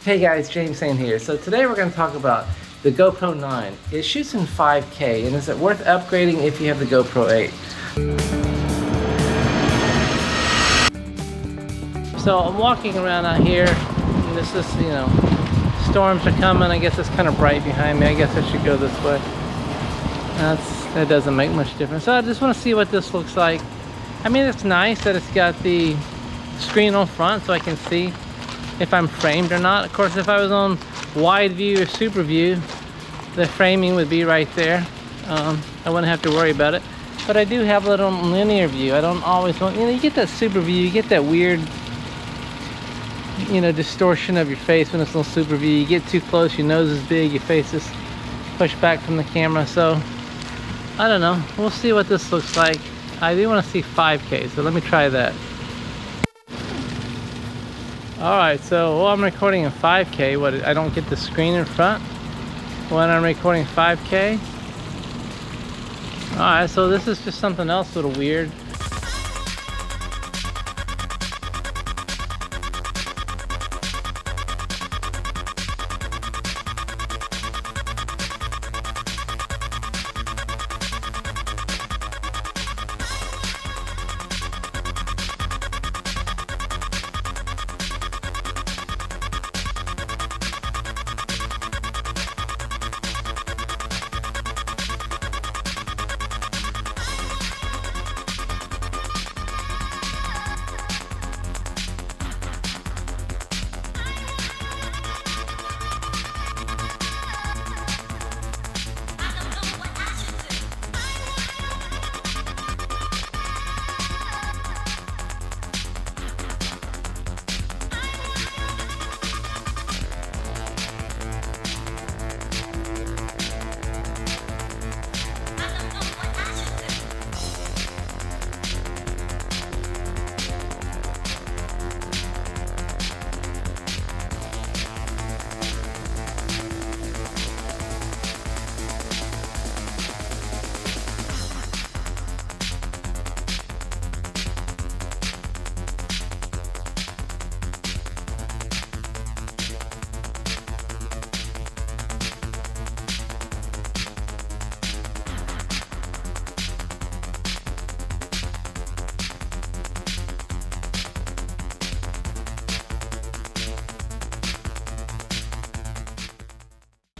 Hey guys, James Sane here. So today we're going to talk about the GoPro 9. It shoots in 5K, and is it worth upgrading if you have the GoPro 8? So I'm walking around out here, and this is, storms are coming. I guess it's kind of bright behind me. I guess I should go this way. That doesn't make much difference. So I just want to see what this looks like. I mean, it's nice that it's got the screen on front so I can see if I'm framed or not. Of course, if I was on wide view or super view, the framing would be right there. I wouldn't have to worry about it. But I do have it on linear view. I don't always want, you get that super view, you get that weird, distortion of your face when it's on super view. You get too close, your nose is big, your face is pushed back from the camera. So, I don't know. We'll see what this looks like. I do want to see 5K, so let me try that. Alright, so while I'm recording in 5K, I don't get the screen in front when I'm recording 5K. Alright, so this is just something else a little weird.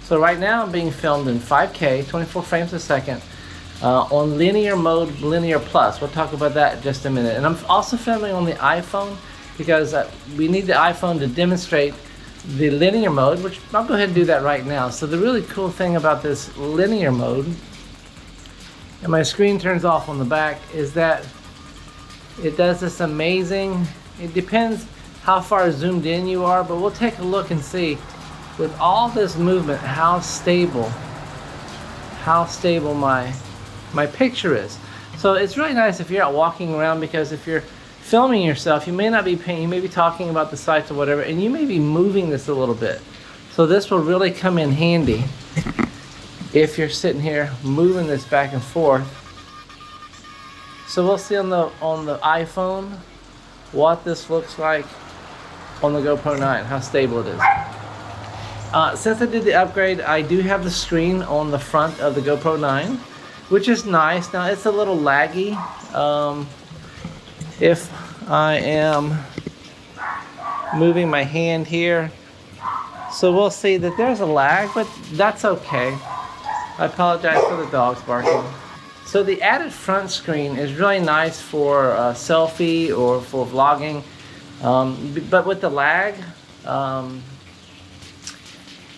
So right now I'm being filmed in 5K, 24 frames a second, on linear mode, linear plus. We'll talk about that in just a minute. And I'm also filming on the iPhone because we need the iPhone to demonstrate the linear mode, which I'll go ahead and do that right now. So the really cool thing about this linear mode, and my screen turns off on the back, is that it does this amazing, it depends how far zoomed in you are, but we'll take a look and see with all this movement how stable my picture is. So it's really nice if you're out walking around, because if you're filming yourself, you may not be paying, you may be talking about the sights or whatever, and you may be moving this a little bit. So this will really come in handy if you're sitting here moving this back and forth. So we'll see on the iPhone what this looks like on the GoPro 9, how stable it is. Since I did the upgrade, I do have the screen on the front of the GoPro 9, which is nice. Now it's a little laggy. If I am moving my hand here, so we'll see that there's a lag, but that's okay. I apologize for the dogs barking. So the added front screen is really nice for selfie or for vlogging, but with the lag,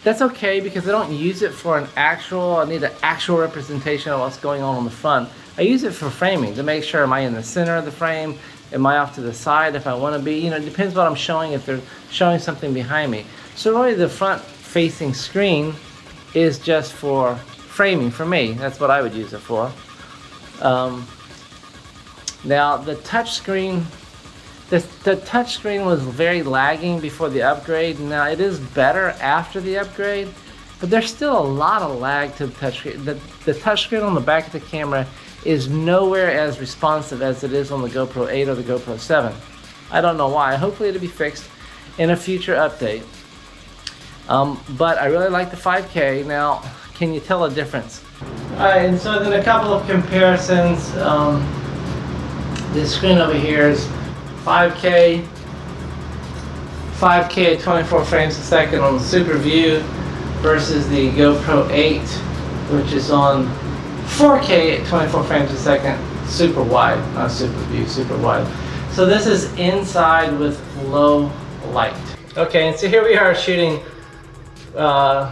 that's okay, because I don't use it for I need an actual representation of what's going on the front. I use it for framing to make sure, am I in the center of the frame? Am I off to the side if I want to be? It depends what I'm showing, if they're showing something behind me. So really the front facing screen is just for framing for me. That's what I would use it for. Now the touch screen, the touch screen was very lagging before the upgrade. Now it is better after the upgrade, but there's still a lot of lag to the touchscreen. The touchscreen on the back of the camera is nowhere as responsive as it is on the GoPro 8 or the GoPro 7. I don't know why. Hopefully it'll be fixed in a future update. But I really like the 5K. Now, can you tell a difference? Alright, and so then a couple of comparisons. This screen over here is 5K at 24 frames a second on the Super View versus the GoPro 8, which is on 4K at 24 frames a second, super wide, not Super View, super wide. So this is inside with low light. Okay, and so here we are shooting the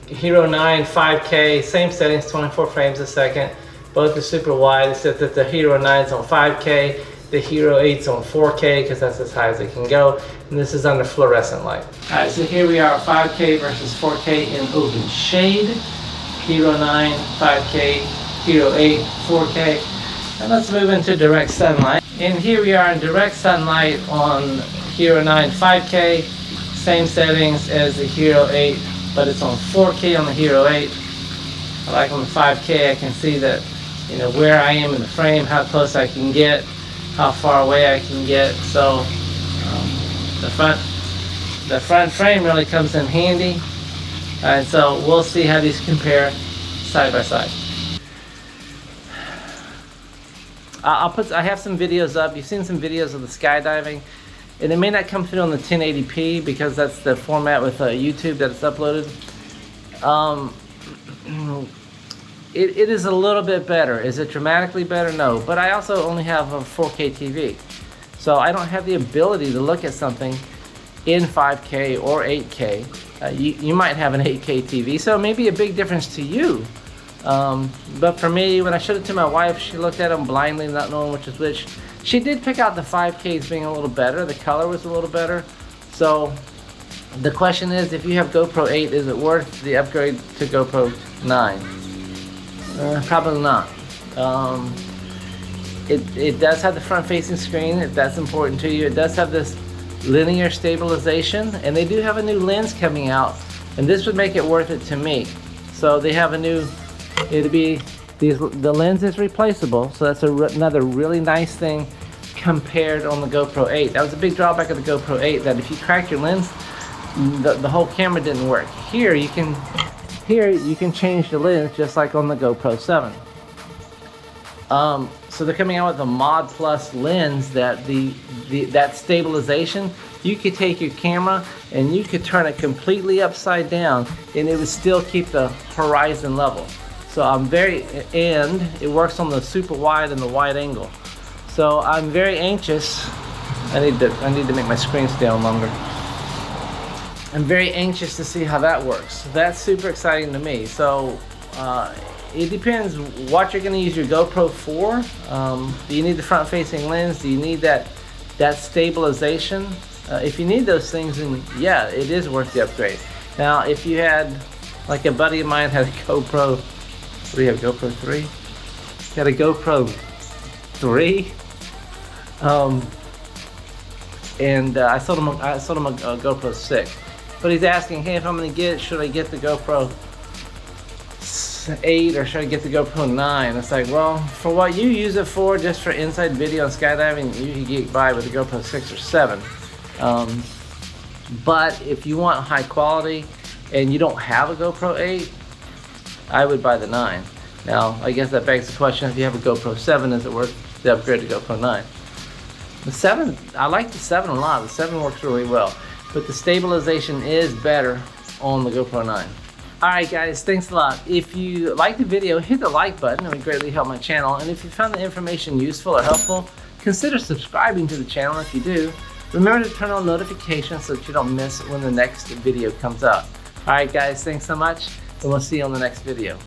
Hero 9 5K, same settings, 24 frames a second. Both are super wide, except that the Hero 9 is on 5K, the Hero 8 is on 4K because that's as high as it can go, and this is under fluorescent light. Alright, so here we are, 5K versus 4K in open shade. Hero 9, 5K, Hero 8, 4K. And let's move into direct sunlight. And here we are in direct sunlight on Hero 9 5K, same settings as the Hero 8, but it's on 4K on the Hero 8. I like on the 5K, I can see that, you know, where I am in the frame, how close I can get, how far away I can get. So the front frame really comes in handy. And so we'll see how these compare side by side. I have some videos up. You've seen some videos of the skydiving, and it may not come through on the 1080p because that's the format with YouTube that it's uploaded. It is a little bit better. Is it dramatically better? No, but I also only have a 4K TV, so I don't have the ability to look at something in 5K or 8K. You might have an 8K TV, so it may be a big difference to you. But for me, when I showed it to my wife, she looked at them blindly, not knowing which is which. She did pick out the 5K as being a little better. The color was a little better. So the question is, if you have GoPro 8, is it worth the upgrade to GoPro 9? Probably not. It does have the front-facing screen, if that's important to you. It does have this linear stabilization, and they do have a new lens coming out, and this would make it worth it to me. So they have a new, the lens is replaceable, so that's another really nice thing compared on the GoPro 8. That was a big drawback of the GoPro 8, that if you cracked your lens, the whole camera didn't work. Here you can change the lens just like on the GoPro 7. So they're coming out with a Mod Plus lens that that stabilization, you could take your camera and you could turn it completely upside down and it would still keep the horizon level. So and it works on the super wide and the wide angle. So I'm very anxious. I need to make my screens down longer. I'm very anxious to see how that works. That's super exciting to me. So it depends what you're going to use your GoPro for. Do you need the front-facing lens? Do you need that stabilization? If you need those things, then yeah, it is worth the upgrade. Now, if you had, like a buddy of mine had a GoPro, what do you have, GoPro 3? He had a GoPro 3, and I sold him a GoPro 6. But he's asking, hey, if I'm going to get it, should I get the GoPro 8 or should I get the GoPro 9? It's like, well, for what you use it for, just for inside video and skydiving, you can get by with the GoPro 6 or 7. But if you want high quality and you don't have a GoPro 8, I would buy the 9. Now, I guess that begs the question, if you have a GoPro 7, is it worth the upgrade to GoPro 9? The 7, I like the 7 a lot. The 7 works really well. But the stabilization is better on the GoPro 9. Alright guys, thanks a lot. If you liked the video, hit the like button. It would greatly help my channel. And if you found the information useful or helpful, consider subscribing to the channel if you do. Remember to turn on notifications so that you don't miss when the next video comes out. Alright guys, thanks so much, and we'll see you on the next video.